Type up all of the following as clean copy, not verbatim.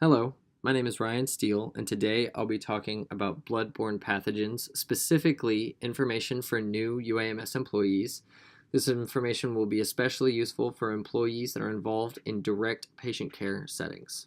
Hello, my name is Ryan Steele, and today I'll be talking about bloodborne pathogens, specifically information for new UAMS employees. This information will be especially useful for employees that are involved in direct patient care settings.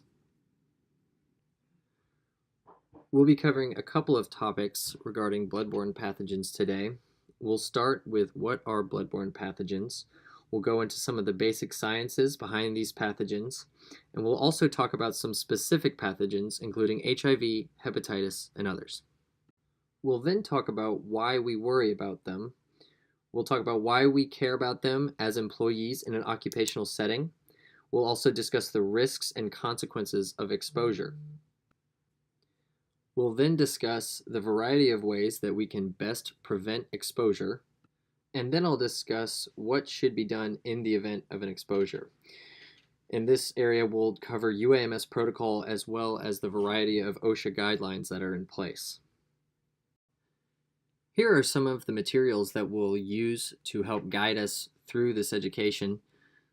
We'll be covering a couple of topics regarding bloodborne pathogens today. We'll start with what are bloodborne pathogens. We'll go into some of the basic sciences behind these pathogens, and we'll also talk about some specific pathogens, including HIV, hepatitis, and others. We'll then talk about why we worry about them. We'll talk about why we care about them as employees in an occupational setting. We'll also discuss the risks and consequences of exposure. We'll then discuss the variety of ways that we can best prevent exposure. And then I'll discuss what should be done in the event of an exposure. In this area, we'll cover UAMS protocol as well as the variety of OSHA guidelines that are in place. Here are some of the materials that we'll use to help guide us through this education.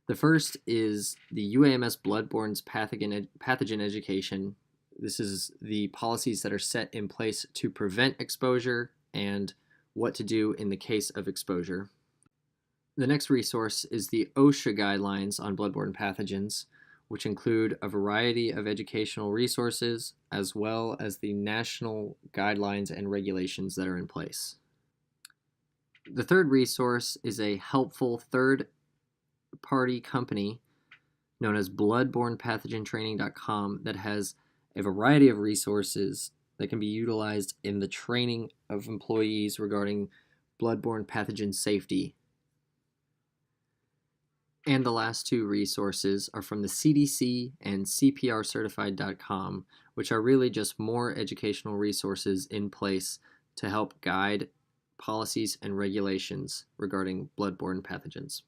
The first is the UAMS Bloodborne's Pathogen Education. This is the policies that are set in place to prevent exposure and what to do in the case of exposure. The next resource is the OSHA guidelines on bloodborne pathogens, which include a variety of educational resources as well as the national guidelines and regulations that are in place. The third resource is a helpful third-party company known as bloodbornepathogentraining.com that has a variety of resources that can be utilized in the training of employees regarding bloodborne pathogen safety. And the last two resources are from the CDC and CPRcertified.com, which are really just more educational resources in place to help guide policies and regulations regarding bloodborne pathogens.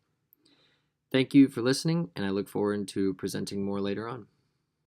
Thank you for listening, and I look forward to presenting more later on.